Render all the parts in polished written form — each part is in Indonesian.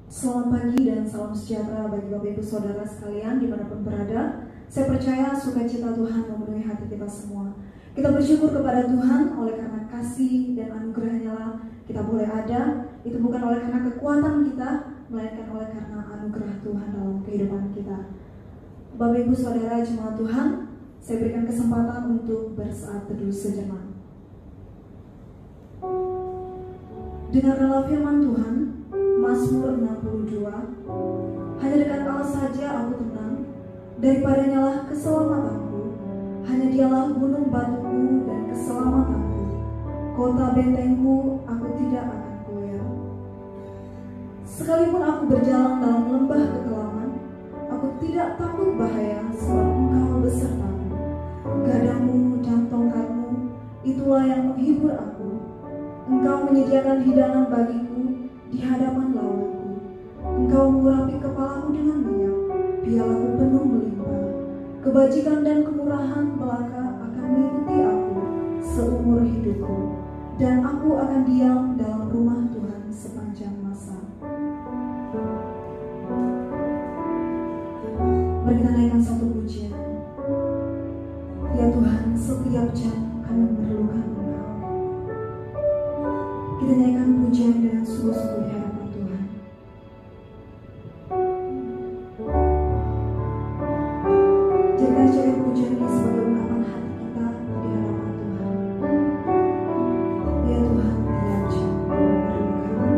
Selamat pagi dan salam sejahtera bagi Bapak Ibu Saudara sekalian dimanapun berada. Saya percaya sukacita Tuhan memenuhi hati kita semua. Kita bersyukur kepada Tuhan oleh karena kasih dan anugerahnya lah kita boleh ada. Itu bukan oleh karena kekuatan kita, melainkan oleh karena anugerah Tuhan dalam kehidupan kita. Bapak Ibu Saudara jemaat Tuhan, saya berikan kesempatan untuk bersaat teduh sejenak. Dengarlah firman Tuhan, Mazmur 62. Hanya dekat Allah saja aku tenang, daripadanya lah keselamatanku. Hanya dialah gunung batuku dan keselamatanku, kota bentengku, aku tidak akan goyah. Sekalipun aku berjalan dalam lembah kekelaman, aku tidak takut bahaya, sebab Engkau besertaku. Gadamu dan tongkatmu, itulah yang menghibur aku. Engkau menyediakan hidangan bagiku di hadapan lawanku. Engkau mengurapi kepalaku dengan minyak, pialaku penuh melimpah. Kebajikan dan kemurahan belaka akan mengikuti aku seumur hidupku, dan aku akan diam dalam rumah Tuhan sepanjang masa. Mari kita naikkan satu pujian. Ya Tuhan, setiap jam kami memerlukan Engkau. Kita nyanyikan pujian dengan sungguh-sungguh di hadapan Tuhan. Jadikan saja pujian ini sebagai ungkapan hati kita di hadapan Tuhan. Ya Tuhan, tiap jam kami memerlukan.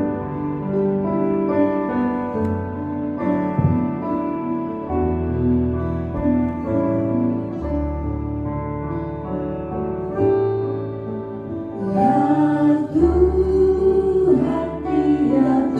Ya Tuhan, tiap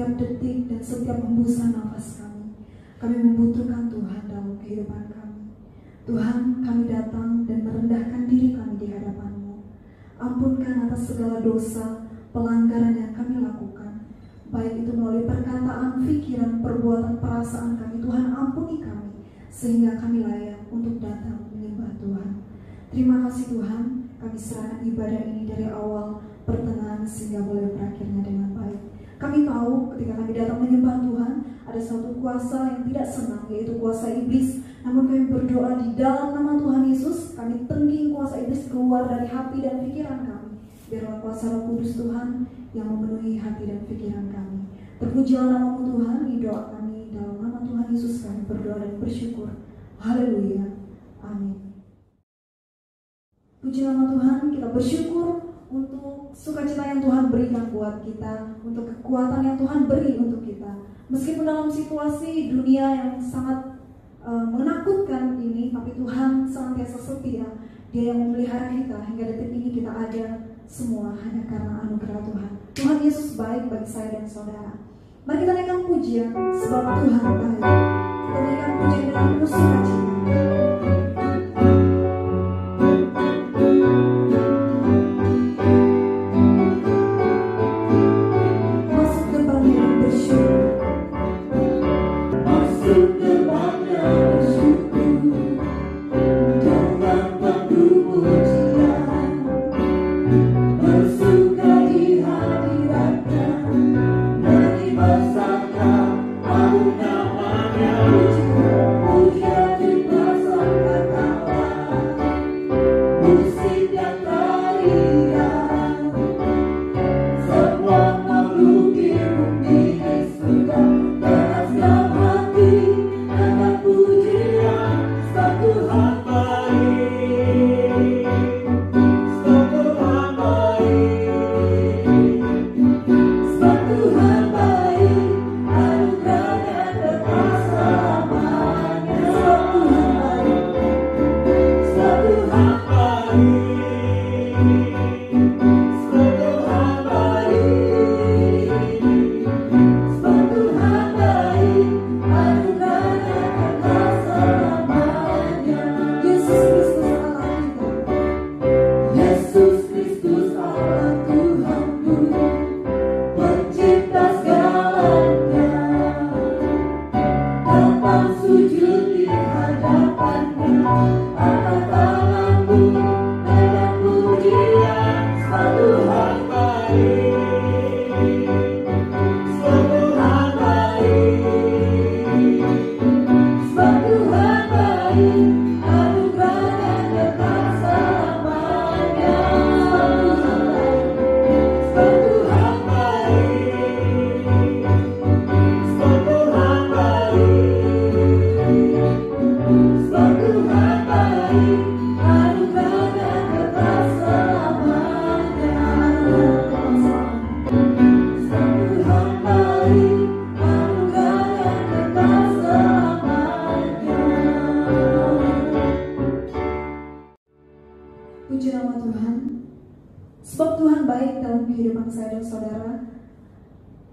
setiap detik dan setiap hembusan nafas kami. Kami membutuhkan Tuhan dalam kehidupan kami. Tuhan, kami datang dan merendahkan diri kami di hadapan-Mu. Ampunkan atas segala dosa, pelanggaran yang kami lakukan, baik itu melalui perkataan, pikiran, perbuatan, perasaan kami. Tuhan, ampuni kami, sehingga kami layak untuk datang menyembah Tuhan. Terima kasih Tuhan, kami serahkan ibadah ini dari awal, pertengahan, sehingga boleh berakhirnya dengan baik. Kami tahu ketika kami datang menyembah Tuhan, ada suatu kuasa yang tidak senang, yaitu kuasa iblis. Namun kami berdoa di dalam nama Tuhan Yesus, kami tengking kuasa iblis keluar dari hati dan pikiran kami. Biarlah kuasa Roh Kudus Tuhan yang memenuhi hati dan pikiran kami. Terpujilah nama-Mu Tuhan, ini doa kami dalam nama Tuhan Yesus kami berdoa dan bersyukur. Haleluya. Amin. Puji nama Tuhan, kita bersyukur untuk sukacita yang Tuhan berikan buat kita, untuk kekuatan yang Tuhan beri untuk kita. Meskipun dalam situasi dunia yang sangat menakutkan ini, tapi Tuhan senantiasa setia. Dia yang memelihara kita hingga detik ini kita ada semua hanya karena anugerah Tuhan. Tuhan Yesus baik bagi saya dan saudara. Mari kita naikkan pujian sebab Tuhan baik. Kita naikkan pujian dengan penuh sukacita.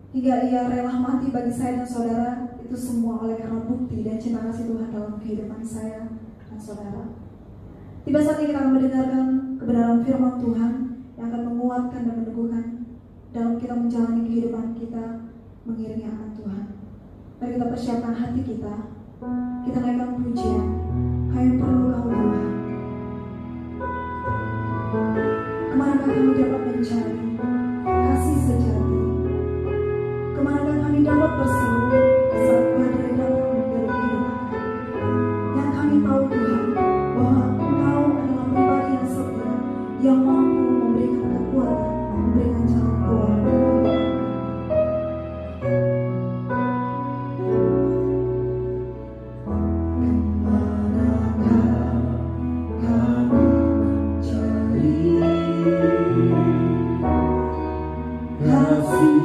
Hingga ia rela mati bagi saya dan saudara, itu semua oleh karena bukti dan cinta kasih Tuhan dalam kehidupan saya dan saudara. Tiba saatnya kita akan mendengarkan kebenaran firman Tuhan yang akan menguatkan dan meneguhkan dalam kita menjalani kehidupan kita mengiringi akan Tuhan. Mari kita persiapkan hati kita, kita naikkan pujian, hanya perlu Kau Tuhan. Kemanakah kami dapat mencari kasih sejati? Kemanakah kami dapat berseru saat badai datang dari kehidupan kami? Yang kami tahu Tuhan, bahwa Engkau adalah pribadi yang setia, yang mampu memberikan kekuatan, memberikan jalan keluar dari kehidupan. Kasih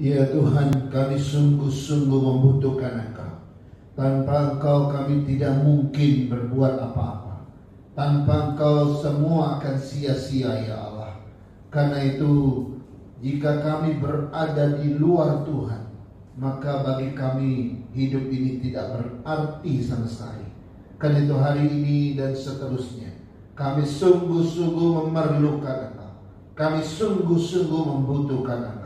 Ya Tuhan, kami sungguh-sungguh membutuhkan Engkau. Tanpa Engkau kami tidak mungkin berbuat apa-apa. Tanpa Engkau semua akan sia-sia ya Allah. Karena itu jika kami berada di luar Tuhan, maka bagi kami hidup ini tidak berarti sama sekali. Karena itu hari ini dan seterusnya kami sungguh-sungguh memerlukan Engkau. Kami sungguh-sungguh membutuhkan Engkau.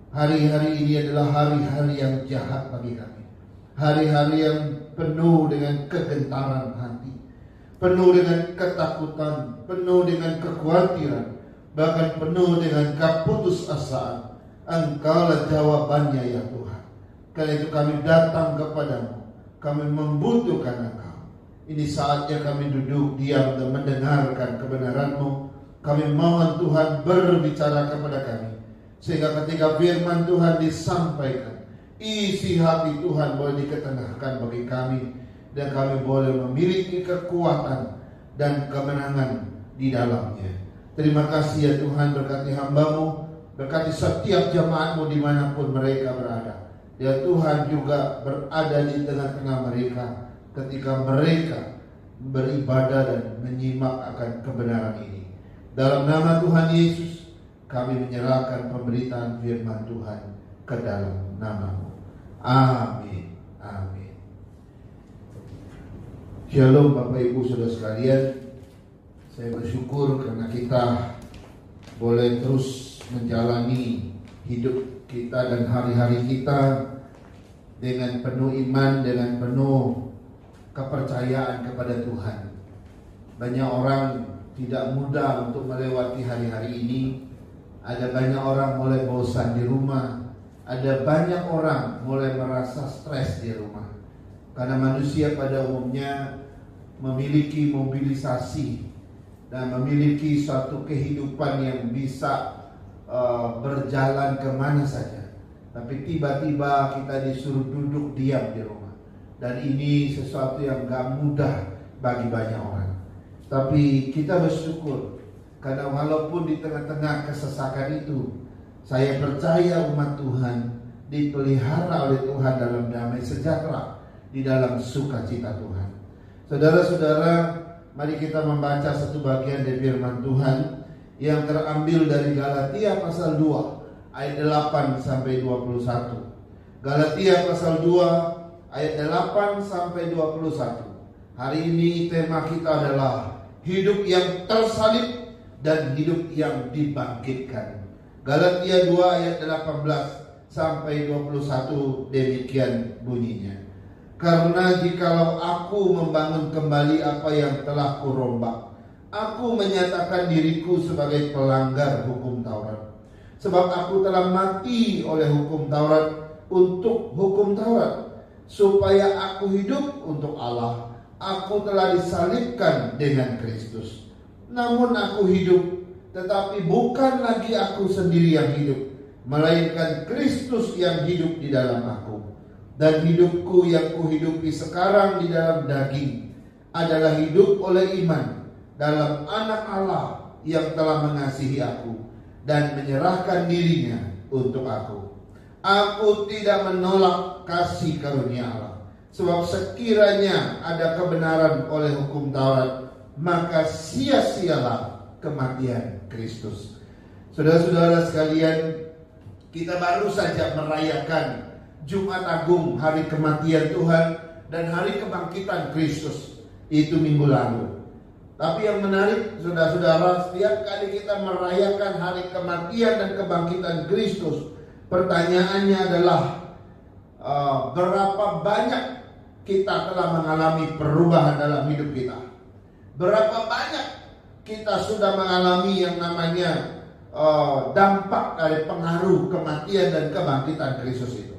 Hari-hari ini adalah hari-hari yang jahat bagi kami. Hari-hari yang penuh dengan kegentaran hati, penuh dengan ketakutan, penuh dengan kekhawatiran, bahkan penuh dengan keputusasaan. Engkaulah jawabannya ya Tuhan. Karena itu kami datang kepadamu. Kami membutuhkan Engkau. Ini saatnya kami duduk diam dan mendengarkan kebenaran-Mu. Kami mohon Tuhan berbicara kepada kami, sehingga ketika firman Tuhan disampaikan, isi hati Tuhan boleh diketengahkan bagi kami, dan kami boleh memiliki kekuatan dan kemenangan di dalamnya. Terima kasih ya Tuhan, berkati hamba-Mu, berkati setiap jemaat-Mu dimanapun mereka berada. Ya Tuhan juga berada di tengah-tengah mereka ketika mereka beribadah dan menyimak akan kebenaran ini. Dalam nama Tuhan Yesus, kami menyerahkan pemberitaan firman Tuhan ke dalam nama-Mu. Amin. Amin. Shalom Bapak Ibu Saudara sekalian. Saya bersyukur karena kita boleh terus menjalani hidup kita dan hari-hari kita dengan penuh iman, dengan penuh kepercayaan kepada Tuhan. Banyak orang tidak mudah untuk melewati hari-hari ini. Ada banyak orang mulai bosan di rumah. Ada banyak orang mulai merasa stres di rumah. Karena manusia pada umumnya memiliki mobilisasi dan memiliki suatu kehidupan yang bisa berjalan kemana saja. Tapi tiba-tiba kita disuruh duduk diam di rumah. Dan ini sesuatu yang gak mudah bagi banyak orang. Tapi kita bersyukur karena walaupun di tengah-tengah kesesakan itu, saya percaya umat Tuhan dipelihara oleh Tuhan dalam damai sejahtera, di dalam sukacita Tuhan. Saudara-saudara, mari kita membaca satu bagian dari firman Tuhan yang terambil dari Galatia pasal 2 ayat 8 sampai 21. Galatia pasal 2 ayat 8 sampai 21. Hari ini tema kita adalah hidup yang tersalib dan hidup yang dibangkitkan. Galatia 2 ayat 18 sampai 21 demikian bunyinya. Karena jikalau aku membangun kembali apa yang telah kurombak, aku menyatakan diriku sebagai pelanggar hukum Taurat. Sebab aku telah mati oleh hukum Taurat untuk hukum Taurat, supaya aku hidup untuk Allah. Aku telah disalibkan dengan Kristus. namun aku hidup, tetapi bukan lagi aku sendiri yang hidup, melainkan Kristus yang hidup di dalam aku. Dan hidupku yang kuhidupi sekarang di dalam daging adalah hidup oleh iman dalam Anak Allah yang telah mengasihi aku dan menyerahkan dirinya untuk aku. Aku tidak menolak kasih karunia Allah, sebab sekiranya ada kebenaran oleh hukum Taurat, maka sia-sialah kematian Kristus. Saudara-saudara sekalian, kita baru saja merayakan Jumat Agung, hari kematian Tuhan dan hari kebangkitan Kristus. Itu minggu lalu. Tapi yang menarik, saudara-saudara, setiap kali kita merayakan hari kematian dan kebangkitan Kristus, pertanyaannya adalah berapa banyak kita telah mengalami perubahan dalam hidup kita? Berapa banyak kita sudah mengalami yang namanya dampak dari pengaruh kematian dan kebangkitan Kristus itu?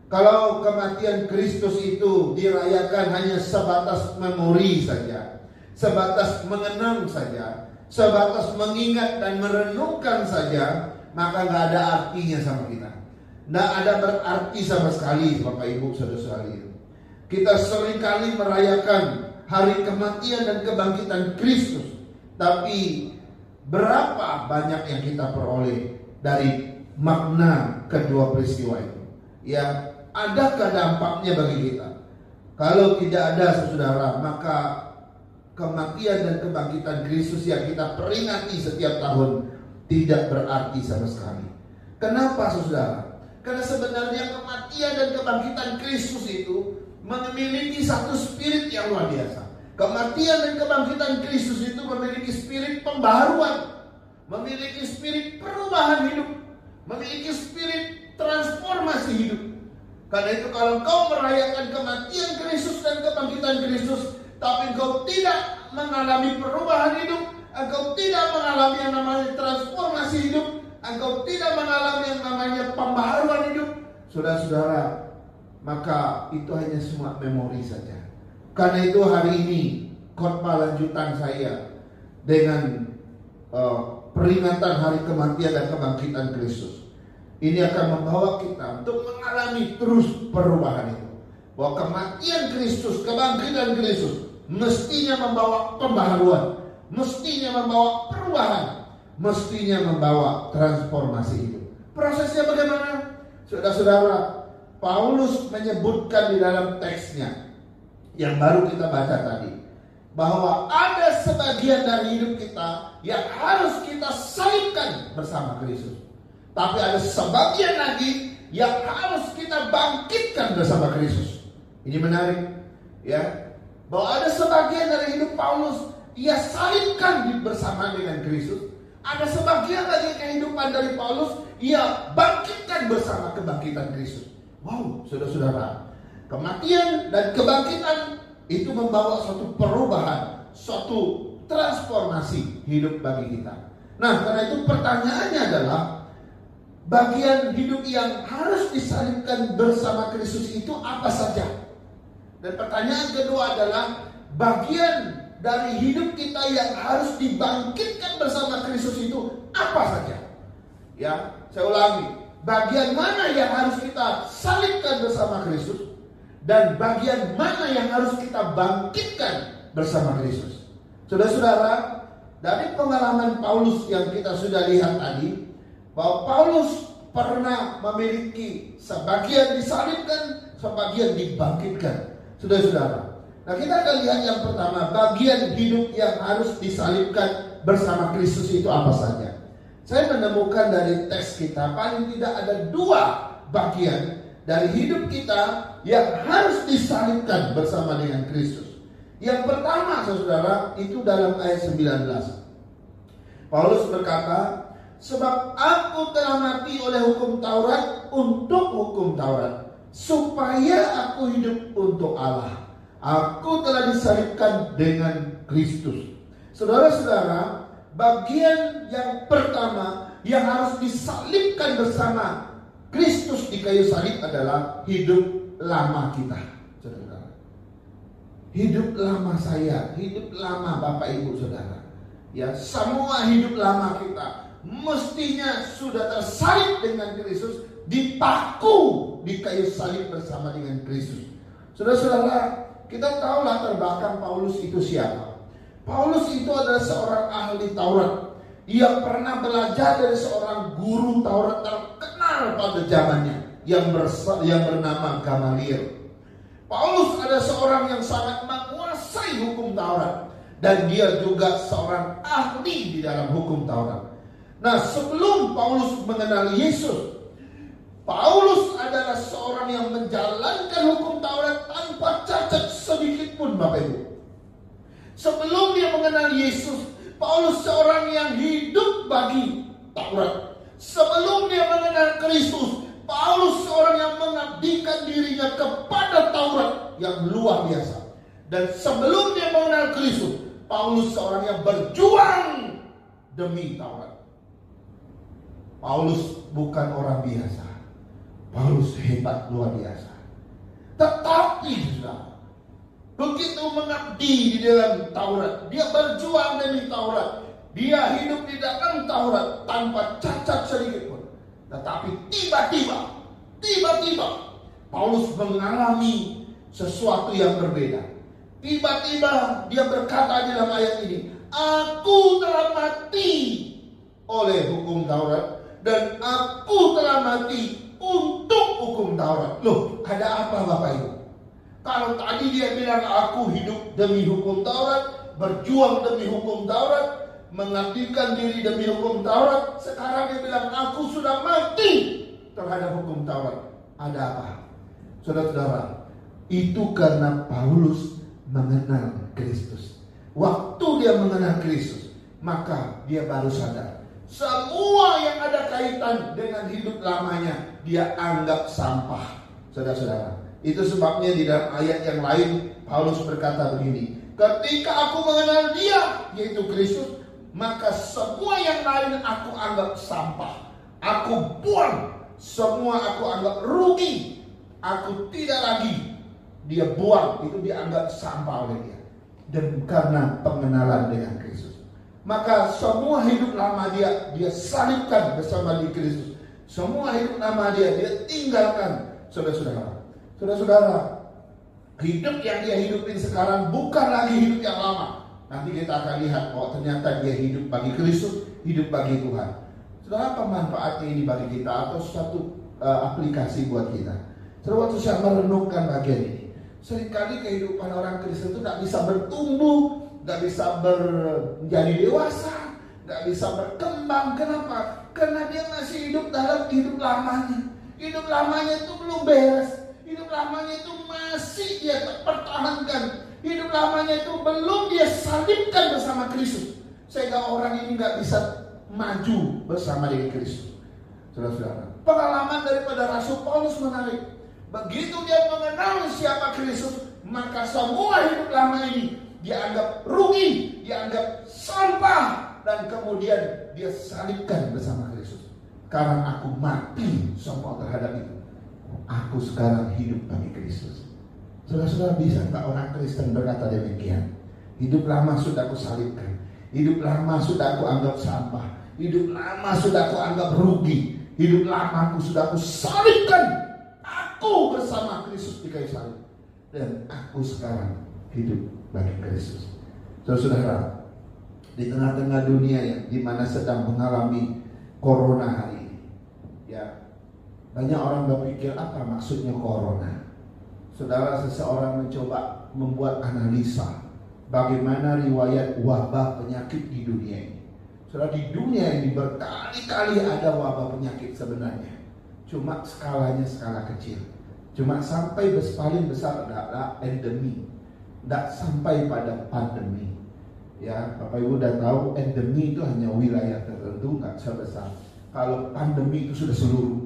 Kalau kematian Kristus itu dirayakan hanya sebatas memori saja, sebatas mengenang saja, sebatas mengingat dan merenungkan saja, maka nggak ada artinya sama kita. Nggak ada berarti sama sekali, Bapak Ibu saudara-saudari. Kita seringkali merayakan hari kematian dan kebangkitan Kristus, tapi berapa banyak yang kita peroleh dari makna kedua peristiwa itu? Ya, adakah dampaknya bagi kita? Kalau tidak ada, saudara, maka kematian dan kebangkitan Kristus yang kita peringati setiap tahun tidak berarti sama sekali. Kenapa, saudara? Karena sebenarnya kematian dan kebangkitan Kristus itu memiliki satu spirit yang luar biasa. Kematian dan kebangkitan Kristus itu memiliki spirit pembaharuan, memiliki spirit perubahan hidup, memiliki spirit transformasi hidup. Karena itu kalau engkau merayakan kematian Kristus dan kebangkitan Kristus, tapi engkau tidak mengalami perubahan hidup, engkau tidak mengalami yang namanya transformasi hidup, engkau tidak mengalami yang namanya pembaharuan hidup, saudara-saudara, maka itu hanya semua memori saja. Karena itu hari ini khotbah lanjutan saya dengan peringatan hari kematian dan kebangkitan Kristus ini akan membawa kita untuk mengalami terus perubahan itu. Bahwa kematian Kristus, kebangkitan Kristus mestinya membawa pembaharuan, mestinya membawa perubahan, mestinya membawa transformasi hidup. Prosesnya bagaimana? Saudara-saudara, Paulus menyebutkan di dalam teksnya yang baru kita baca tadi, bahwa ada sebagian dari hidup kita yang harus kita salibkan bersama Kristus. Tapi ada sebagian lagi yang harus kita bangkitkan bersama Kristus. Ini menarik, ya, bahwa ada sebagian dari hidup Paulus ia salibkan bersama dengan Kristus. Ada sebagian lagi kehidupan dari Paulus ia bangkitkan bersama kebangkitan Kristus. Wow, saudara-saudara, kematian dan kebangkitan itu membawa suatu perubahan, suatu transformasi hidup bagi kita. Nah, karena itu pertanyaannya adalah, bagian hidup yang harus disalibkan bersama Kristus itu apa saja? Dan pertanyaan kedua adalah, bagian dari hidup kita yang harus dibangkitkan bersama Kristus itu apa saja? Ya, saya ulangi, bagian mana yang harus kita salibkan bersama Kristus, dan bagian mana yang harus kita bangkitkan bersama Kristus? Saudara-saudara, dari pengalaman Paulus yang kita sudah lihat tadi, bahwa Paulus pernah memiliki sebagian disalibkan, sebagian dibangkitkan. Saudara-saudara, nah kita akan lihat yang pertama, bagian hidup yang harus disalibkan bersama Kristus itu apa saja. Saya menemukan dari teks kita paling tidak ada dua bagian dari hidup kita yang harus disalibkan bersama dengan Kristus. Yang pertama, saudara, itu dalam ayat 19. Paulus berkata, sebab aku telah mati oleh hukum Taurat untuk hukum Taurat, supaya aku hidup untuk Allah. Aku telah disalibkan dengan Kristus. Saudara-saudara, bagian yang pertama yang harus disalibkan bersama Kristus di kayu salib adalah hidup lama kita. Saudara, hidup lama saya, hidup lama Bapak Ibu Saudara, Ya, semua hidup lama kita mestinya sudah tersalib dengan Kristus, dipaku di kayu salib bersama dengan Kristus. Saudara-saudara, kita tahu latar belakang Paulus itu siapa. Paulus itu adalah seorang ahli Taurat. Ia pernah belajar dari seorang guru Taurat terkenal pada zamannya yang bernama Gamaliel. Paulus adalah seorang yang sangat menguasai hukum Taurat, dan dia juga seorang ahli di dalam hukum Taurat. Nah, sebelum Paulus mengenal Yesus, Paulus adalah seorang yang menjalankan hukum Taurat tanpa cacat sedikit pun, Bapak Ibu. Sebelum dia mengenal Yesus, Paulus seorang yang hidup bagi Taurat. Sebelum dia mengenal Kristus, Paulus seorang yang mengabdikan dirinya kepada Taurat yang luar biasa. Dan sebelum dia mengenal Kristus, Paulus seorang yang berjuang demi Taurat. Paulus bukan orang biasa. Paulus hebat luar biasa. Tetapi begitu mengabdi di dalam Taurat, dia berjuang demi Taurat, dia hidup di dalam Taurat tanpa cacat sedikit pun. Tetapi tiba-tiba Paulus mengalami sesuatu yang berbeda. Tiba-tiba dia berkata dalam ayat ini, aku telah mati oleh hukum Taurat, dan aku telah mati untuk hukum Taurat. Loh, ada apa Bapak Ibu? Kalau tadi dia bilang aku hidup demi hukum Taurat, berjuang demi hukum Taurat, mengabdikan diri demi hukum Taurat, sekarang dia bilang aku sudah mati terhadap hukum Taurat. Ada apa? Saudara-saudara, itu karena Paulus mengenal Kristus. Waktu dia mengenal Kristus, maka dia baru sadar semua yang ada kaitan dengan hidup lamanya dia anggap sampah. Saudara-saudara, itu sebabnya di dalam ayat yang lain Paulus berkata begini, ketika aku mengenal dia, yaitu Kristus, maka semua yang lain aku anggap sampah. Aku buang, semua aku anggap rugi. Aku tidak lagi, dia buang, itu dianggap sampah oleh dia. Dan karena pengenalan dengan Kristus, maka semua hidup lama dia salibkan bersama di Kristus. Semua hidup lama dia tinggalkan. Saudara-saudara, hidup yang dia hidupin sekarang bukan lagi hidup yang lama. Nanti kita akan lihat bahwa ternyata dia hidup bagi Kristus, hidup bagi Tuhan. Saudara, apa manfaatnya ini bagi kita atau suatu aplikasi buat kita? Saudara, waktu saya merenungkan bagian ini, seringkali kehidupan orang Kristen itu tidak bisa bertumbuh, tidak bisa menjadi dewasa, tidak bisa berkembang. Kenapa? Karena dia masih hidup dalam hidup lamanya. Hidup lamanya itu belum beres. Hidup lamanya itu masih dia pertahankan. Hidup lamanya itu belum dia salibkan bersama Kristus, sehingga orang ini nggak bisa maju bersama dengan Kristus. Saudara-saudara, pengalaman daripada Rasul Paulus menarik. Begitu dia mengenal siapa Kristus, maka semua hidup lama ini dianggap rugi, dianggap sampah, dan kemudian dia salibkan bersama Kristus. Karena aku mati semua terhadap itu, aku sekarang hidup bagi Kristus. Saudara-saudara, bisa tak orang Kristen berkata demikian? Hidup lama sudah aku salibkan, hidup lama sudah aku anggap sampah, hidup lama sudah aku anggap rugi, hidup lama aku sudah aku salibkan. Aku bersama Kristus di kayu salib, dan aku sekarang hidup bagi Kristus. Saudara, di tengah-tengah dunia yang dimana sedang mengalami corona hari ini, ya, banyak orang berpikir apa maksudnya corona. Saudara, seseorang mencoba membuat analisa bagaimana riwayat wabah penyakit di dunia ini. Saudara, di dunia ini berkali-kali ada wabah penyakit sebenarnya. Cuma skalanya skala kecil. Cuma sampai paling besar adalah endemi. Tidak sampai pada pandemi. Ya, Bapak Ibu udah tahu endemi itu hanya wilayah tertentu, nggak sebesar. Kalau pandemi itu sudah seluruh.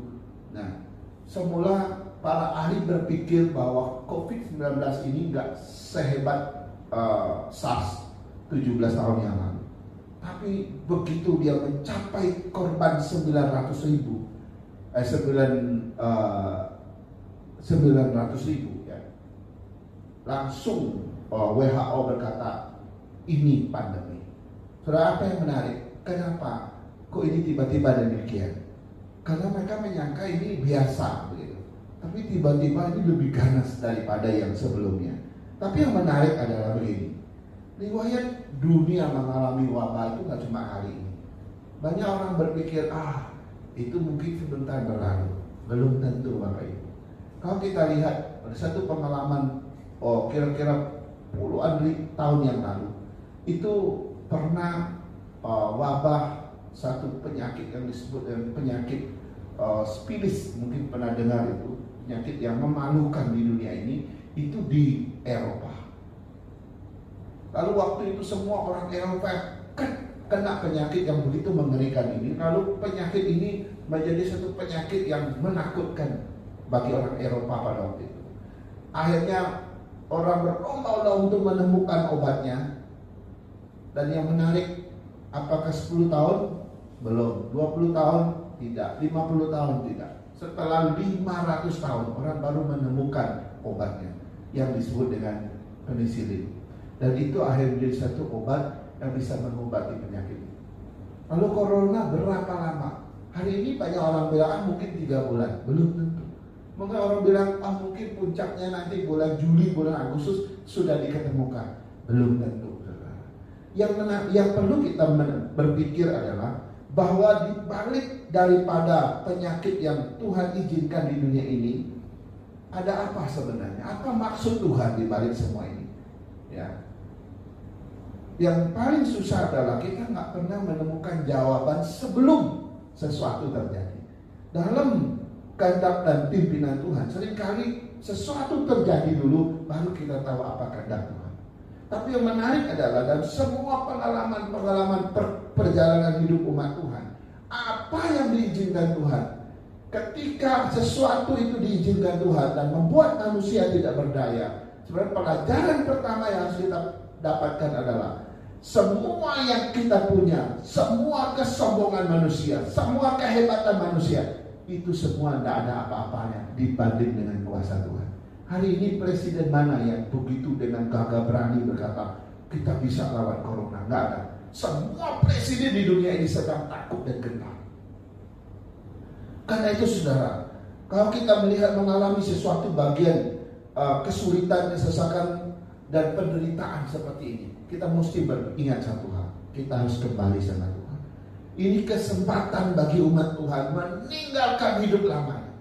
Nah, semula para ahli berpikir bahwa COVID-19 ini nggak sehebat SARS 17 tahun yang lalu. Tapi begitu dia mencapai korban 900.000 ya, langsung WHO berkata ini pandemi. Saudara, apa yang menarik? Kenapa? Kok ini tiba-tiba demikian? Karena mereka menyangka ini biasa begitu. Tapi tiba-tiba ini lebih ganas daripada yang sebelumnya. Tapi yang menarik adalah begini. Riwayat dunia mengalami wabah itu gak cuma hari ini. Banyak orang berpikir, itu mungkin sebentar berlalu. Belum tentu Bapak Ibu. Kalau kita lihat pada satu pengalaman kira-kira puluhan tahun yang lalu, itu pernah wabah satu penyakit yang disebut dengan penyakit spilis, mungkin pernah dengar itu, penyakit yang memalukan di dunia ini, itu di Eropa. Lalu waktu itu semua orang Eropa kena penyakit yang begitu mengerikan ini. Lalu penyakit ini menjadi satu penyakit yang menakutkan bagi orang Eropa pada waktu itu. Akhirnya orang berlomba-lomba untuk menemukan obatnya. Dan yang menarik, apakah 10 tahun? Belum. 20 tahun? Tidak. 50 tahun? Tidak. Setelah 500 tahun orang baru menemukan obatnya yang disebut dengan penisilin. Dan itu akhirnya menjadi satu obat yang bisa mengobati penyakit itu. Lalu corona berapa lama? Hari ini banyak orang bilang mungkin 3 bulan. Belum tentu. Mungkin orang bilang mungkin puncaknya nanti bulan Juli, bulan Agustus sudah diketemukan. Belum tentu. Yang perlu kita berpikir adalah bahwa di balik daripada penyakit yang Tuhan izinkan di dunia ini, ada apa sebenarnya? Apa maksud Tuhan di balik semua ini? Ya. Yang paling susah adalah kita nggak pernah menemukan jawaban sebelum sesuatu terjadi. Dalam kehendak dan pimpinan Tuhan, seringkali sesuatu terjadi dulu, baru kita tahu apa kehendak Tuhan. Tapi yang menarik adalah dalam semua pengalaman perjalanan hidup umat Tuhan, apa yang diizinkan Tuhan, ketika sesuatu itu diizinkan Tuhan dan membuat manusia tidak berdaya, sebenarnya pelajaran pertama yang harus kita dapatkan adalah semua yang kita punya, semua kesombongan manusia, semua kehebatan manusia, itu semua tidak ada apa-apanya dibanding dengan kuasa Tuhan. Hari ini presiden mana yang begitu dengan gagah berani berkata kita bisa lawan corona? Nggak ada. Semua presiden di dunia ini sedang takut dan gentar. Karena itu saudara, kalau kita melihat mengalami sesuatu bagian kesulitan, kesesakan dan penderitaan seperti ini, kita mesti beringat satu hal. Kita harus kembali sama Tuhan. Ini kesempatan bagi umat Tuhan meninggalkan hidup lamanya,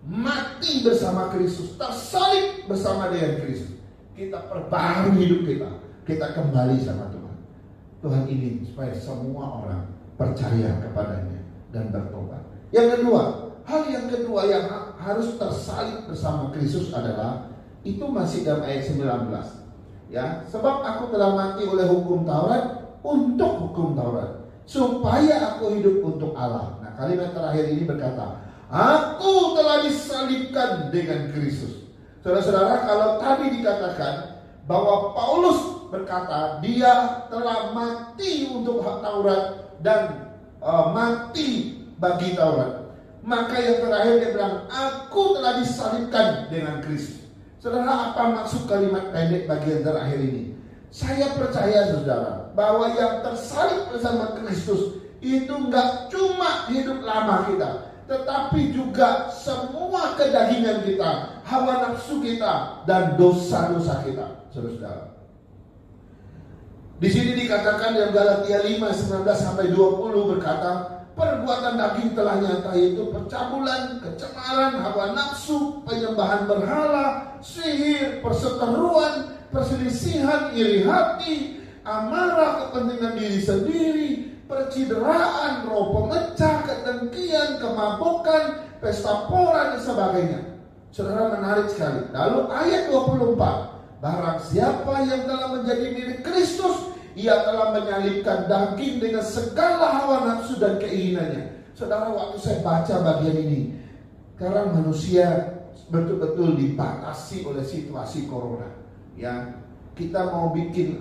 mati bersama Kristus, tersalib bersama dengan Kristus. Kita perbarui hidup kita. Kita kembali sama Tuhan. Tuhan ingin supaya semua orang percaya kepadanya dan bertobat. Yang kedua, hal yang kedua yang harus tersalib bersama Kristus adalah, itu masih dalam ayat 19. Ya, sebab aku telah mati oleh hukum Taurat untuk hukum Taurat, supaya aku hidup untuk Allah. Nah, kalimat terakhir ini berkata, aku telah disalibkan dengan Kristus. Saudara-saudara, kalau tadi dikatakan bahwa Paulus berkata dia telah mati untuk hak Taurat dan mati bagi Taurat, maka yang terakhir dia bilang, aku telah disalibkan dengan Kristus. Saudara, apa maksud kalimat pendek bagian terakhir ini? Saya percaya saudara, bahwa yang tersalib bersama Kristus itu nggak cuma hidup lama kita, tetapi juga semua kedagingan kita, hawa nafsu kita, dan dosa-dosa kita, saudara. Di sini dikatakan dalam Galatia 5:19-20 berkata, perbuatan daging telah nyata, yaitu percabulan, kecemaran, hawa nafsu, penyembahan berhala, sihir, perseteruan, perselisihan, iri hati, amarah, kepentingan diri sendiri, percideraan, roh pemecah, kedengkian, kemabukan, pesta pora, dan sebagainya. Saudara, menarik sekali. Lalu ayat 24, barang siapa yang telah menjadi milik Kristus, ia telah menyalibkan daging dengan segala hawa nafsu dan keinginannya. Saudara, waktu saya baca bagian ini, karena manusia betul-betul dibatasi oleh situasi corona. Ya, kita mau bikin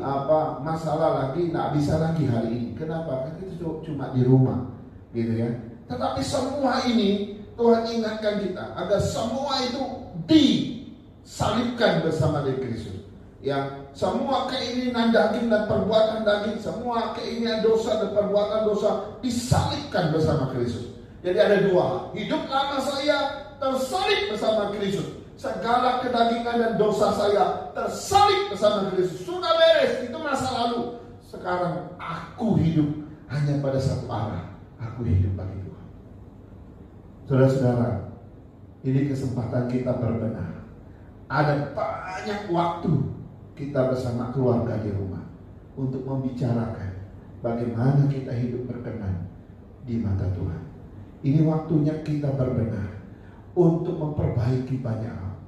masalah lagi, nggak bisa lagi hari ini. Kenapa? Karena kita cuma di rumah, gitu ya. Tetapi semua ini Tuhan ingatkan kita agar semua itu disalibkan bersama dengan Kristus. Ya, semua keinginan daging dan perbuatan daging, semua keinginan dosa dan perbuatan dosa disalibkan bersama Kristus. Jadi ada dua, hidup lama saya tersalib bersama Kristus. Segala kedagingan dan dosa saya tersalib bersama Kristus. Sudah beres, itu masa lalu. Sekarang aku hidup hanya pada satu arah. Aku hidup bagi Tuhan. Saudara-saudara, ini kesempatan kita berbenah. Ada banyak waktu kita bersama keluarga di rumah untuk membicarakan bagaimana kita hidup berkenan di mata Tuhan. Ini waktunya kita berbenah untuk memperbaiki banyak hal.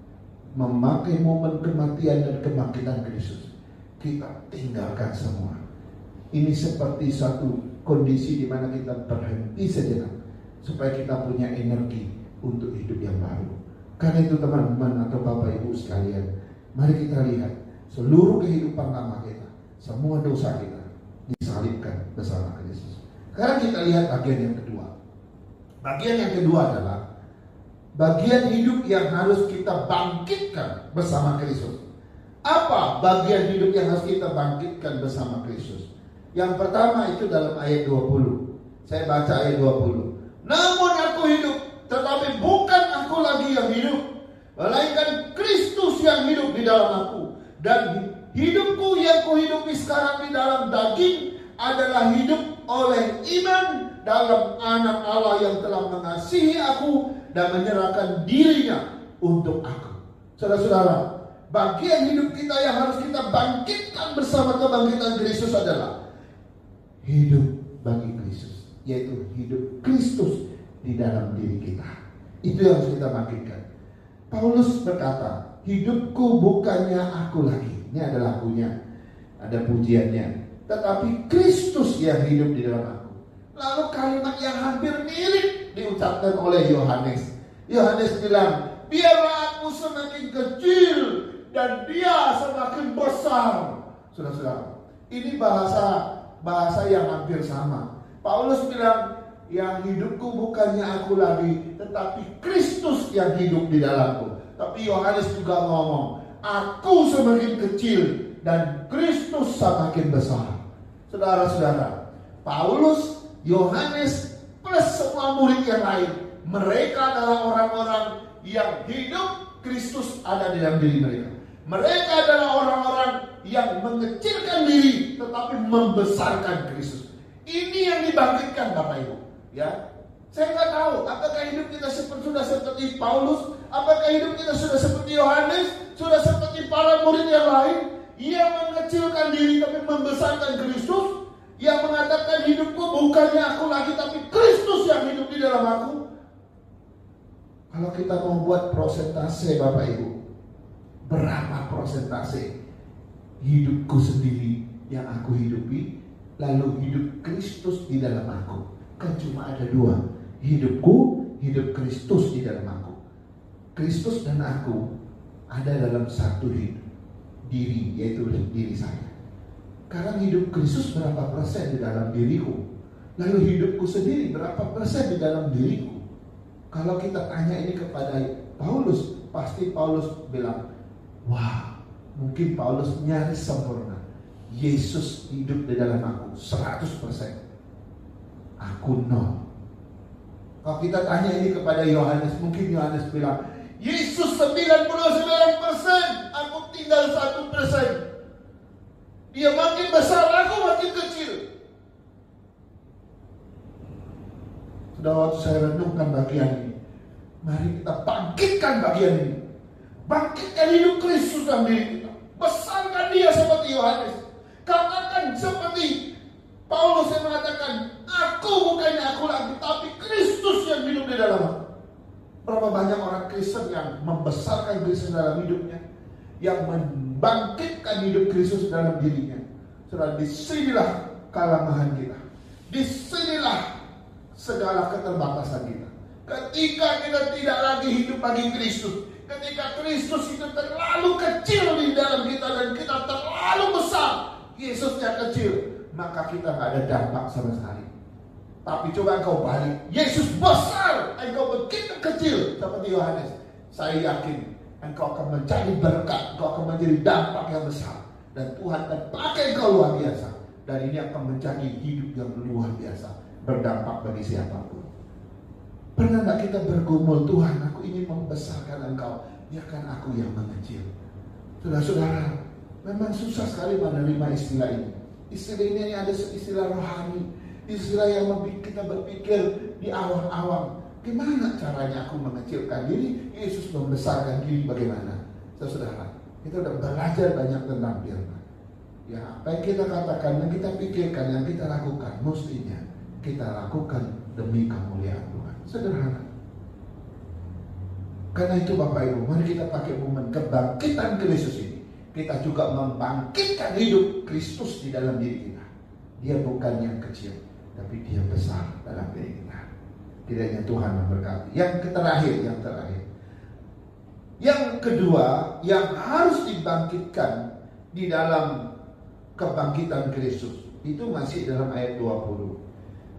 Memakai momen kematian dan kebangkitan Kristus, kita tinggalkan semua. Ini seperti satu kondisi di mana kita berhenti sejenak supaya kita punya energi untuk hidup yang baru. Karena itu teman-teman atau Bapak Ibu sekalian, mari kita lihat seluruh kehidupan lama kita, semua dosa kita disalibkan bersama Kristus. Sekarang kita lihat bagian yang kedua. Bagian yang kedua adalah bagian hidup yang harus kita bangkitkan bersama Kristus. Apa bagian hidup yang harus kita bangkitkan bersama Kristus? Yang pertama itu dalam ayat 20. Saya baca ayat 20. Namun aku hidup, tetapi bukan aku lagi yang hidup, melainkan Kristus yang hidup di dalam aku. Dan hidupku yang kuhidupi sekarang di dalam daging adalah hidup oleh iman dalam Anak Allah yang telah mengasihi aku dan menyerahkan dirinya untuk aku. Saudara-saudara, bagian hidup kita yang harus kita bangkitkan bersama kebangkitan Kristus adalah hidup bagi Kristus, yaitu hidup Kristus di dalam diri kita. Itu yang harus kita bangkitkan. Paulus berkata, hidupku bukannya aku lagi. Ini adalah lagunya, ada pujiannya, tetapi Kristus yang hidup di dalam aku. Lalu kalimat yang hampir mirip diucapkan oleh Yohanes. Yohanes bilang, biarlah aku semakin kecil dan dia semakin besar. Saudara-saudara, ini bahasa yang hampir sama. Paulus bilang, yang hidupku bukannya aku lagi, tetapi Kristus yang hidup di dalamku. Tapi Yohanes juga ngomong, aku semakin kecil dan Kristus semakin besar. Saudara-saudara, Paulus, Yohanes plus semua murid yang lain, mereka adalah orang-orang yang hidup Kristus ada di dalam diri mereka. Mereka adalah orang-orang yang mengecilkan diri tetapi membesarkan Kristus. Ini yang dibangkitkan Bapak Ibu. Ya, saya nggak tahu apakah hidup kita sudah seperti Paulus, apakah hidup kita sudah seperti Yohanes, sudah seperti para murid yang lain yang mengecilkan diri tapi membesarkan Kristus. Yang mengatakan hidupku bukannya aku lagi, tapi Kristus yang hidup di dalam aku. Kalau kita mau buat prosentase Bapak Ibu, berapa prosentase hidupku sendiri yang aku hidupi, lalu hidup Kristus di dalam aku? Kan cuma ada dua, hidupku, hidup Kristus di dalam aku. Kristus dan aku ada dalam satu hidup, diri, yaitu diri saya. Sekarang hidup Kristus berapa persen di dalam diriku? Lalu hidupku sendiri berapa persen di dalam diriku? Kalau kita tanya ini kepada Paulus, pasti Paulus bilang, wah, mungkin Paulus nyaris sempurna. Yesus hidup di dalam aku 100%. Aku nol. Kalau kita tanya ini kepada Yohanes, mungkin Yohanes bilang, Yesus 99%, aku tinggal 1%. Dia makin besar, aku makin kecil. Sudah waktu saya renungkan bagian ini, mari kita bangkitkan bagian ini. Bangkitkan hidup Kristus dalam diri kita. Besarkan dia seperti Yohanes. Katakan seperti Paulus yang mengatakan, aku bukannya aku lagi, tapi Kristus yang hidup di dalam aku. Berapa banyak orang Kristen yang membesarkan Kristus dalam hidupnya, yang membangkitkan hidup Kristus dalam dirinya. Saudara, disinilah kelemahan kita. Disinilah segala keterbatasan kita. Ketika kita tidak lagi hidup bagi Kristus, ketika Kristus itu terlalu kecil di dalam kita dan kita terlalu besar, Yesusnya kecil, maka kita nggak ada dampak sama sekali. Tapi coba engkau balik, Yesus besar, engkau begitu kecil seperti Yohanes. Saya yakin engkau akan menjadi berkat, engkau akan menjadi dampak yang besar. Dan Tuhan akan pakai engkau luar biasa. Dan ini akan menjadi hidup yang luar biasa, berdampak bagi siapapun. Pernah gak kita bergumul, Tuhan aku ingin membesarkan engkau, biarkan aku yang mengecil. Saudara-saudara, memang susah sekali menerima istilah ini. Istilah ini ada istilah rohani, istilah yang kita berpikir di awam-awam. Gimana caranya aku mengecilkan diri, Yesus membesarkan diri bagaimana? Saudara, kita udah belajar banyak tentang firman. Ya, apa yang kita katakan, yang kita pikirkan, yang kita lakukan, mestinya kita lakukan demi kemuliaan Tuhan. Sederhana. Karena itu Bapak Ibu, mari kita pakai momen kebangkitan Kristus ini. Kita juga membangkitkan hidup Kristus di dalam diri kita. Dia bukan yang kecil, tapi dia besar dalam diri kita. Kiranya Tuhan memberkati. Yang terakhir. Yang kedua, yang harus dibangkitkan di dalam kebangkitan Kristus, itu masih dalam ayat 20.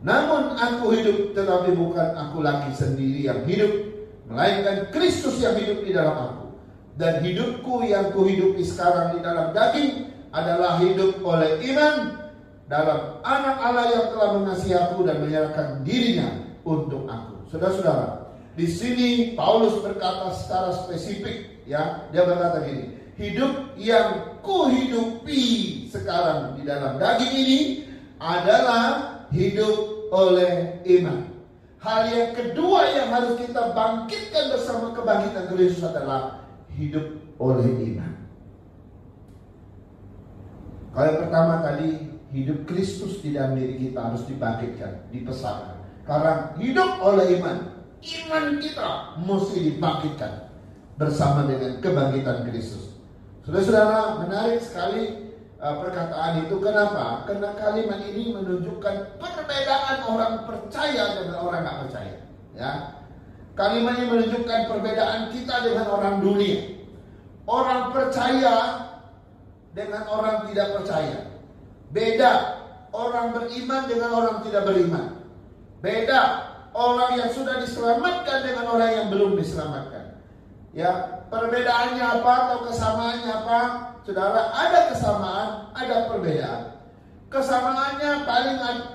Namun aku hidup, tetapi bukan aku lagi sendiri yang hidup, melainkan Kristus yang hidup di dalam aku. Dan hidupku yang kuhidupi sekarang di dalam daging adalah hidup oleh iman dalam Anak Allah yang telah mengasihi aku dan menyerahkan dirinya untuk aku. Saudara-saudara, di sini Paulus berkata secara spesifik, ya, dia berkata gini, hidup yang kuhidupi sekarang di dalam daging ini adalah hidup oleh iman. Hal yang kedua yang harus kita bangkitkan bersama kebangkitan Kristus adalah hidup oleh iman. Kalau yang pertama tadi, hidup Kristus di dalam diri kita harus dibangkitkan, dipesahkan. Karena hidup oleh iman, iman kita mesti dibangkitkan bersama dengan kebangkitan Kristus. Saudara-saudara, menarik sekali perkataan itu. Kenapa? Karena kalimat ini menunjukkan perbedaan orang percaya dengan orang nggak percaya. Ya, kalimat ini menunjukkan perbedaan kita dengan orang dunia, orang percaya dengan orang tidak percaya. Beda orang beriman dengan orang tidak beriman. Beda orang yang sudah diselamatkan dengan orang yang belum diselamatkan. Ya, perbedaannya apa atau kesamaannya apa? Saudara, ada kesamaan, ada perbedaan. Kesamaannya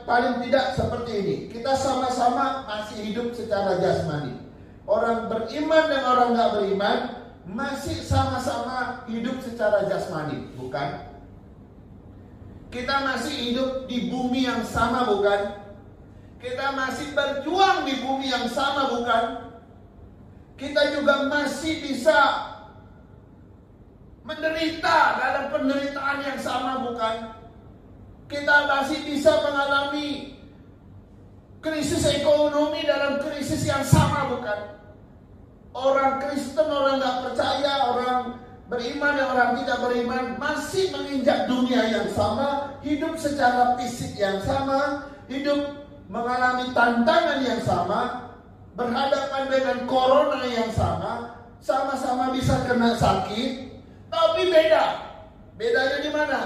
paling tidak seperti ini. Kita sama-sama masih hidup secara jasmani. Orang beriman dan orang nggak beriman masih sama-sama hidup secara jasmani, bukan? Kita masih hidup di bumi yang sama, bukan? Kita masih berjuang di bumi yang sama, bukan? Kita juga masih bisa menderita dalam penderitaan yang sama, bukan? Kita masih bisa mengalami krisis ekonomi dalam krisis yang sama, bukan? Orang Kristen, orang gak percaya, orang beriman dan orang tidak beriman masih menginjak dunia yang sama, hidup secara fisik yang sama, hidup mengalami tantangan yang sama, berhadapan dengan corona yang sama, sama-sama bisa kena sakit. Tapi beda. Bedanya di mana?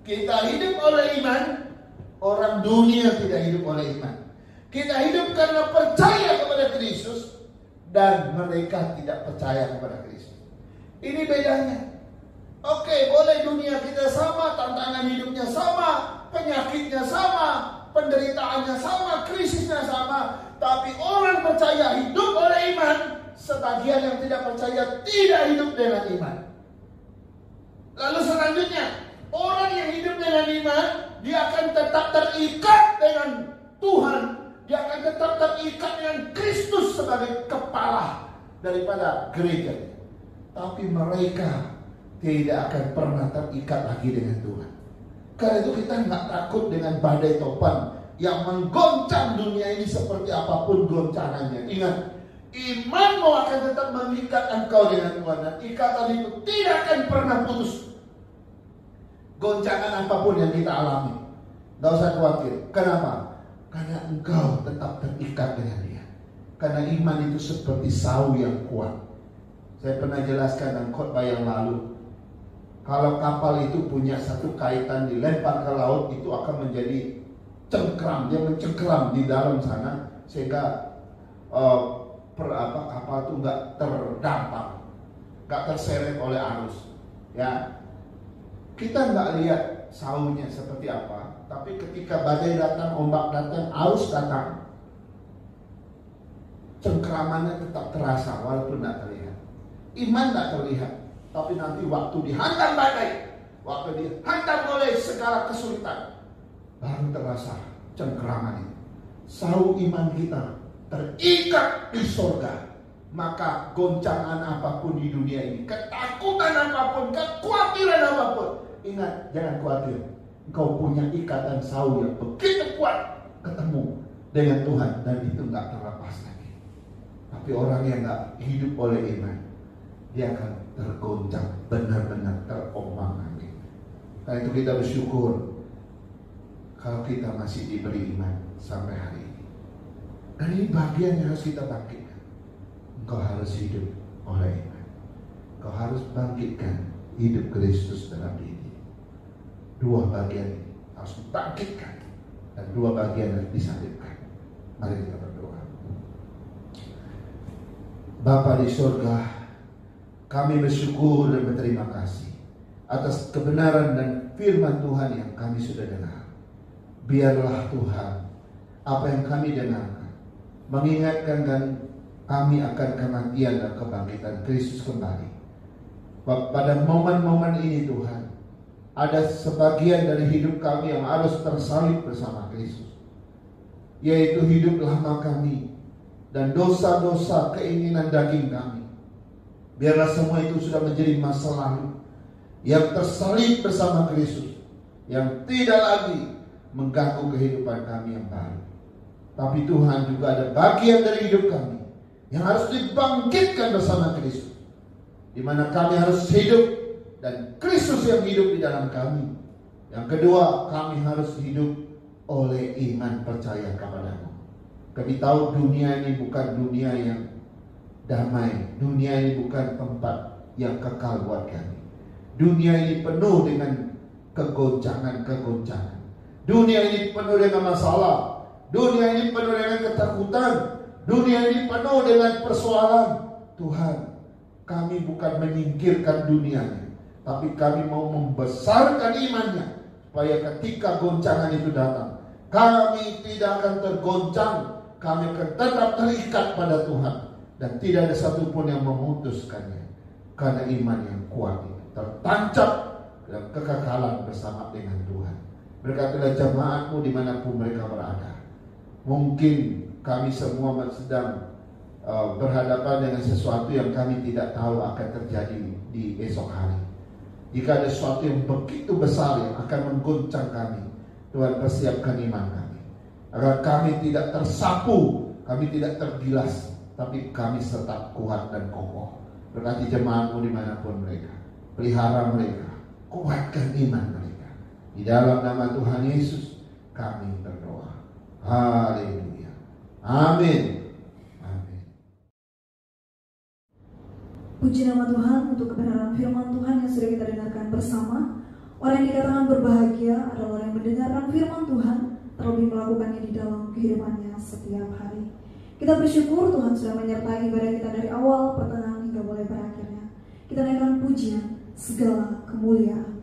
Kita hidup oleh iman, orang dunia tidak hidup oleh iman. Kita hidup karena percaya kepada Kristus, dan mereka tidak percaya kepada Kristus. Ini bedanya. Oke, boleh dunia kita sama, tantangan hidupnya sama, penyakitnya sama, penderitaannya sama, krisisnya sama. Tapi orang percaya hidup oleh iman, sebagian yang tidak percaya tidak hidup dengan iman. Lalu selanjutnya, orang yang hidup dengan iman, dia akan tetap terikat dengan Tuhan. Dia akan tetap terikat dengan Kristus sebagai kepala daripada gereja. Tapi mereka tidak akan pernah terikat lagi dengan Tuhan. Karena itu kita nggak takut dengan badai topan yang menggoncang dunia ini seperti apapun goncangannya. Ingat, imanmu akan tetap mengikat engkau dengan Tuhan, dan ikatan itu tidak akan pernah putus. Goncangan apapun yang kita alami, gak usah khawatir. Kenapa? Karena engkau tetap terikat dengan dia. Karena iman itu seperti sau yang kuat. Saya pernah jelaskan dalam khotbah yang lalu, kalau kapal itu punya satu kaitan dilempar ke laut, itu akan menjadi cengkram. Dia mencengkram di dalam sana sehingga kapal itu nggak terdampak. nggak terseret oleh arus. Ya, kita nggak lihat saunya seperti apa, tapi ketika badai datang, ombak datang, arus datang, cengkeramannya tetap terasa walaupun tidak terlihat. Iman tidak terlihat, tapi nanti waktu dihantam badai, waktu dihantam oleh segala kesulitan, baru terasa cengkeraman itu. Sau iman kita terikat di surga, maka goncangan apapun di dunia ini, ketakutan apapun, kekhawatiran apapun, ingat, jangan khawatir. Engkau punya ikatan sau yang begitu kuat ketemu dengan Tuhan, dan itu nggak terlepas lagi. Tapi orang yang nggak hidup oleh iman, dia akan tergoncang, benar-benar terombang-ambing. Karena itu kita bersyukur kalau kita masih diberi iman sampai hari ini. Dan ini bagian yang harus kita bangkitkan. Engkau harus hidup oleh iman. Engkau harus bangkitkan hidup Kristus dalam diri. Dua bagian ini harus dibangkitkan, dan dua bagian harus disalibkan. Mari kita berdoa. Bapa di surga, kami bersyukur dan berterima kasih atas kebenaran dan firman Tuhan yang kami sudah dengar. Biarlah Tuhan, apa yang kami dengarkan mengingatkan kami akan kematian dan kebangkitan Kristus kembali. Pada momen-momen ini Tuhan, ada sebagian dari hidup kami yang harus tersalib bersama Kristus, yaitu hidup lama kami dan dosa-dosa keinginan daging kami. Biarlah semua itu sudah menjadi masa lalu yang tersalib bersama Kristus, yang tidak lagi mengganggu kehidupan kami yang baru. Tapi Tuhan, juga ada bagian dari hidup kami yang harus dibangkitkan bersama Kristus, di mana kami harus hidup dan Kristus yang hidup di dalam kami. Yang kedua, kami harus hidup oleh iman percaya kepadamu. Kami tahu dunia ini bukan dunia yang damai. Dunia ini bukan tempat yang kekal buat kami. Dunia ini penuh dengan kegoncangan-kegoncangan. Dunia ini penuh dengan masalah. Dunia ini penuh dengan ketakutan. Dunia ini penuh dengan persoalan. Tuhan, kami bukan menyingkirkan dunianya, tapi kami mau membesarkan imannya, supaya ketika goncangan itu datang, kami tidak akan tergoncang. Kami akan tetap terikat pada Tuhan, dan tidak ada satupun yang memutuskannya, karena iman yang kuat itu tertancap dalam kekekalan bersama dengan Tuhan. Berkatilah jemaatmu dimanapun mereka berada. Mungkin kami semua sedang berhadapan dengan sesuatu yang kami tidak tahu akan terjadi di esok hari. Jika ada sesuatu yang begitu besar yang akan mengguncang kami, Tuhan, persiapkan iman kami, agar kami tidak tersapu, kami tidak tergilas, tapi kami tetap kuat dan kokoh. Berkati jemaatmu dimanapun mereka, pelihara mereka, kuatkan iman mereka. Di dalam nama Tuhan Yesus kami berdoa. Haleluya. Amin. Amin. Puji nama Tuhan untuk kebenaran firman Tuhan yang sudah kita dengarkan bersama. Orang yang dikatakan berbahagia adalah orang yang mendengarkan firman Tuhan, terlebih melakukannya di dalam kehidupannya setiap hari. Kita bersyukur Tuhan sudah menyertai ibadah kita dari awal, pertengahan hingga mulai berakhirnya. Kita naikkan pujian segala kemuliaan.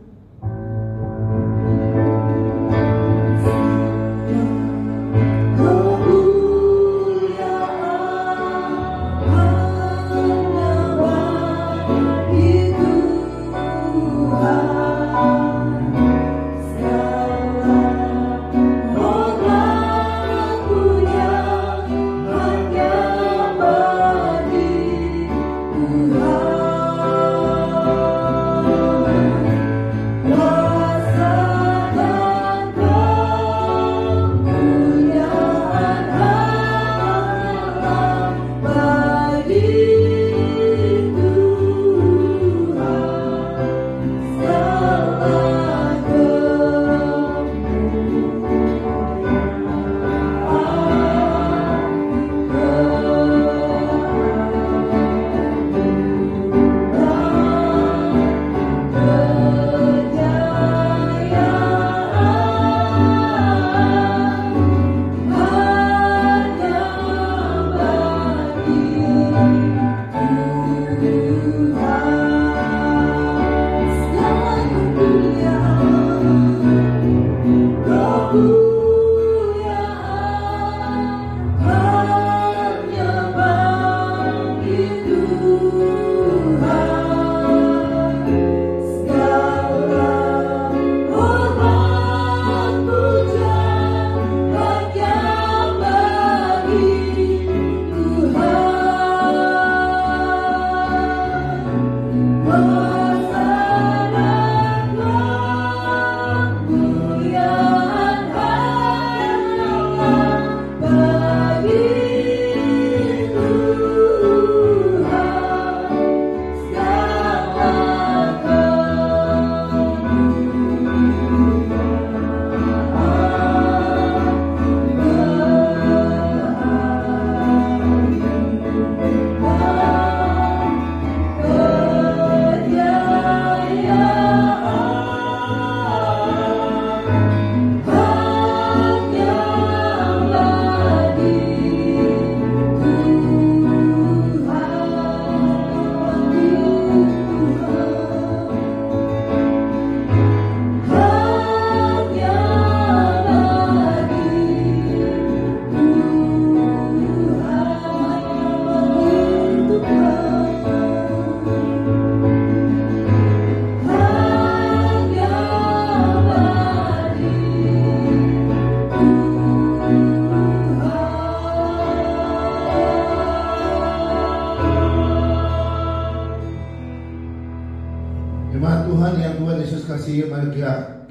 kasih, mari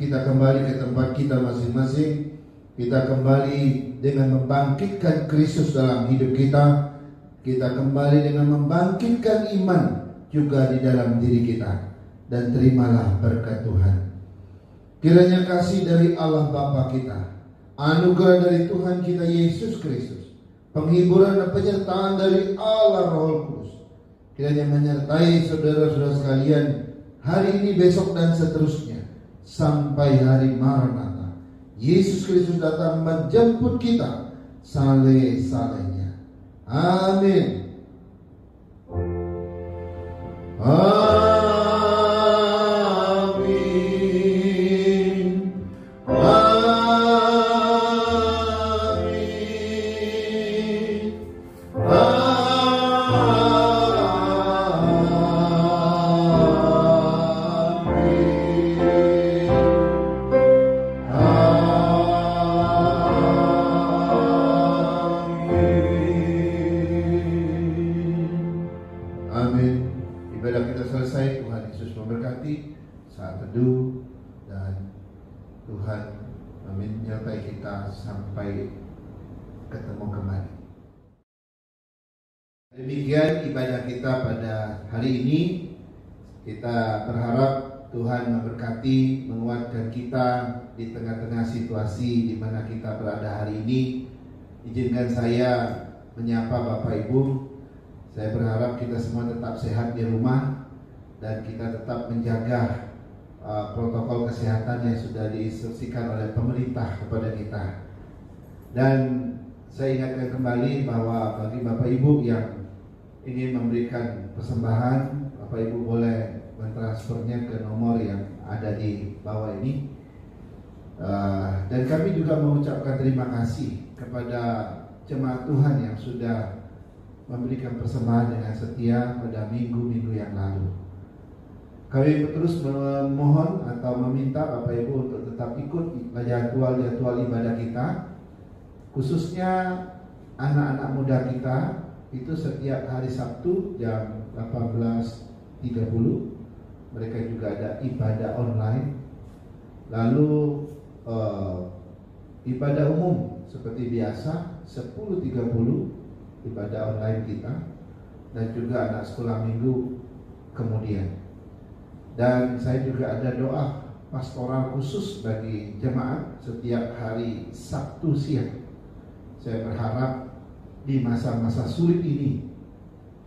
kita kembali ke tempat kita masing-masing. Kita kembali dengan membangkitkan Kristus dalam hidup kita. Kita kembali dengan membangkitkan iman juga di dalam diri kita. Dan terimalah berkat Tuhan. Kiranya kasih dari Allah Bapa kita, anugerah dari Tuhan kita Yesus Kristus, penghiburan dan penyertaan dari Allah Roh Kudus, kiranya menyertai saudara-saudara sekalian hari ini, besok dan seterusnya sampai hari Maranatha. Yesus Kristus datang menjemput kita saleh-salehnya. Amin. Amin. Amin. Amin. Ibadah kita selesai. Tuhan Yesus memberkati saat teduh, dan Tuhan menyertai kita sampai ketemu kembali. Demikian ibadah kita pada hari ini. Kita berharap Tuhan memberkati, menguatkan kita di tengah-tengah situasi di mana kita berada hari ini. Izinkan saya menyapa Bapak Ibu. Saya berharap kita semua tetap sehat di rumah dan kita tetap menjaga protokol kesehatan yang sudah diinstruksikan oleh pemerintah kepada kita. Dan saya ingatkan kembali bahwa bagi Bapak Ibu yang ingin memberikan persembahan, Bapak Ibu boleh mentransfernya ke nomor yang ada di bawah ini. Dan kami juga mengucapkan terima kasih kepada jemaat Tuhan yang sudah memberikan persembahan dengan setia pada minggu-minggu yang lalu. Kami terus memohon atau meminta Bapak Ibu untuk tetap ikut jadwal ibadah kita, khususnya anak-anak muda kita. Itu setiap hari Sabtu jam 18.30 mereka juga ada ibadah online. Lalu ibadah umum seperti biasa 10.30 ibadah online kita, dan juga anak sekolah minggu kemudian. Dan saya juga ada doa pastoral khusus bagi jemaat setiap hari Sabtu siang. Saya berharap di masa-masa sulit ini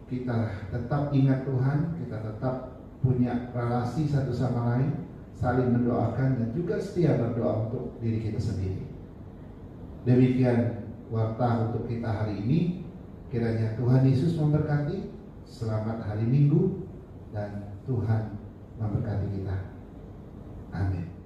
kita tetap ingat Tuhan, kita tetap punya relasi satu sama lain, saling mendoakan, dan juga setia berdoa untuk diri kita sendiri. Demikian warta untuk kita hari ini. Kiranya Tuhan Yesus memberkati. Selamat hari Minggu, dan Tuhan memberkati kita. Amin.